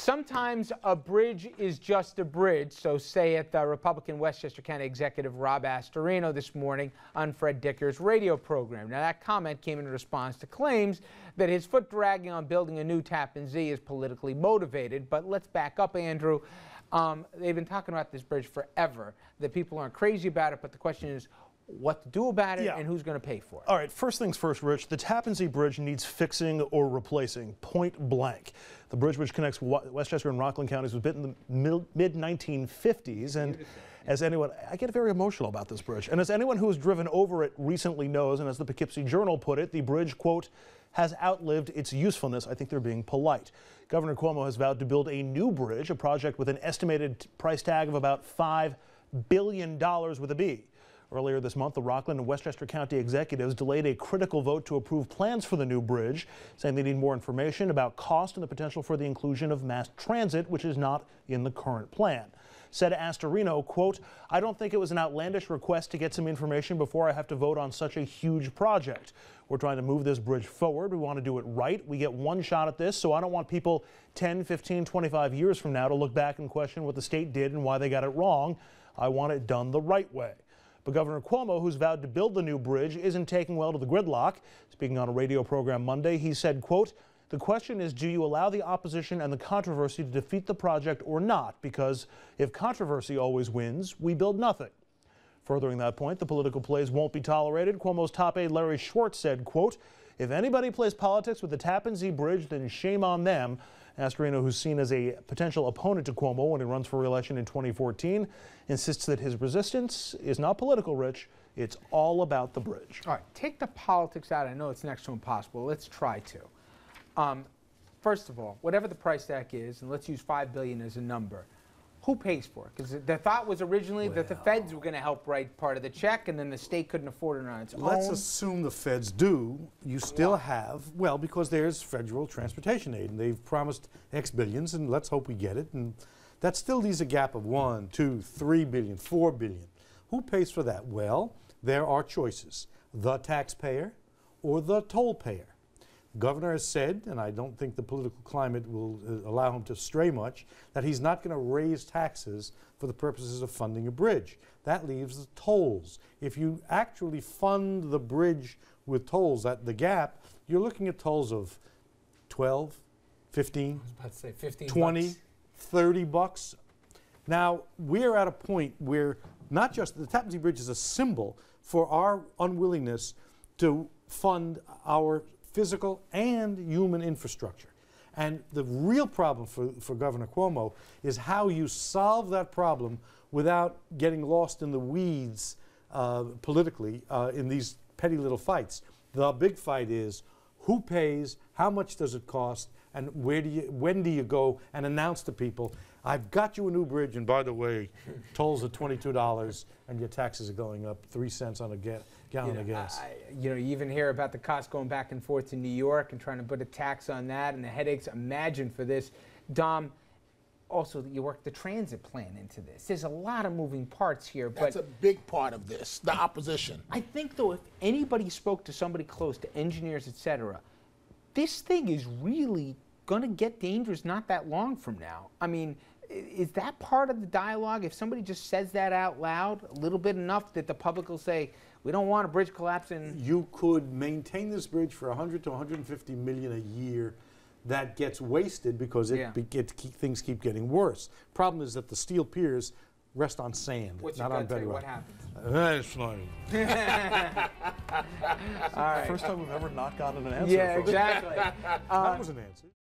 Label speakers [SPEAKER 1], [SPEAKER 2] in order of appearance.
[SPEAKER 1] Sometimes a bridge is just a bridge, so say it the Republican Westchester County Executive Rob Astorino this morning on Fred Dicker's radio program. Now that comment came in response to claims that his foot dragging on building a new Tappan Zee is politically motivated. But let's back up, Andrew. They've been talking about this bridge forever. The people aren't crazy about it, but the question is what to do about it and who's going to pay for it.
[SPEAKER 2] All right, first things first, Rich. The Tapan Zee Bridge needs fixing or replacing, point blank. The bridge, which connects Westchester and Rockland counties, was built in the mid-1950s, and as anyone, I get very emotional about this bridge, and as anyone who has driven over it recently knows, and as the Poughkeepsie Journal put it, the bridge, quote, has outlived its usefulness. I think they're being polite. Governor Cuomo has vowed to build a new bridge, a project with an estimated price tag of about $5 billion with a B. Earlier this month, the Rockland and Westchester County executives delayed a critical vote to approve plans for the new bridge, saying they need more information about cost and the potential for the inclusion of mass transit, which is not in the current plan. Said Astorino, quote, "I don't think it was an outlandish request to get some information before I have to vote on such a huge project. We're trying to move this bridge forward. We want to do it right. We get one shot at this, so I don't want people 10, 15, 25 years from now to look back and question what the state did and why they got it wrong. I want it done the right way." But Governor Cuomo, who's vowed to build the new bridge, isn't taking well to the gridlock. Speaking on a radio program Monday, he said, quote, "The question is, do you allow the opposition and the controversy to defeat the project or not? Because if controversy always wins, we build nothing." Furthering that point, the political plays won't be tolerated. Cuomo's top aide Larry Schwartz said, quote, "If anybody plays politics with the Tapan Zee Bridge, then shame on them." Astorino, who's seen as a potential opponent to Cuomo when he runs for re-election in 2014, insists that his resistance is not political, Rich. It's all about the bridge.
[SPEAKER 1] All right, take the politics out. I know it's next to impossible. Let's try to. First of all, whatever the price tag is, and let's use $5 billion as a number, who pays for it? Because the thought was originally that the feds were going to help write part of the check, and then the state couldn't afford it on its own.
[SPEAKER 3] Let's assume the feds do. You still have, well, because there's federal transportation aid, and they've promised X billions, and let's hope we get it. And that still leaves a gap of 1, 2, 3 billion, 4 billion. Who pays for that? Well, there are choices: the taxpayer or the toll payer. The governor has said, and I don't think the political climate will allow him to stray much, that he's not going to raise taxes for the purposes of funding a bridge. That leaves the tolls. If you actually fund the bridge with tolls at the gap, you're looking at tolls of 12, 15,
[SPEAKER 1] I was about to say 15
[SPEAKER 3] 20,
[SPEAKER 1] bucks.
[SPEAKER 3] 30 bucks. Now, we're at a point where not just the Tapan Zee Bridge is a symbol for our unwillingness to fund our physical and human infrastructure. And the real problem for Governor Cuomo is how you solve that problem without getting lost in the weeds politically in these petty little fights. The big fight is who pays, how much does it cost, and when do you go and announce to people, I've got you a new bridge, and by the way, tolls are $22 and your taxes are going up 3 cents on a gallon of gas.
[SPEAKER 1] You even hear about the cost going back and forth to New York and trying to put a tax on that, and the headaches. Imagine for this. Dom, also you work the transit plan into this. There's a lot of moving parts here.
[SPEAKER 4] That's a big part of this, the opposition.
[SPEAKER 1] I think, though, if anybody spoke to somebody close to engineers, etc., this thing is really going to get dangerous not that long from now. I mean, is that part of the dialogue? If somebody just says that out loud, a little bit enough that the public will say, we don't want a bridge collapsing.
[SPEAKER 3] You could maintain this bridge for 100 to 150 million a year. That gets wasted because things keep getting worse. Problem is that the steel piers rest on sand, not on bedrock.
[SPEAKER 1] What happens?
[SPEAKER 3] That's fine.
[SPEAKER 1] All right.
[SPEAKER 2] First time we've ever not gotten an answer.
[SPEAKER 1] Yeah, exactly.
[SPEAKER 3] That was an answer.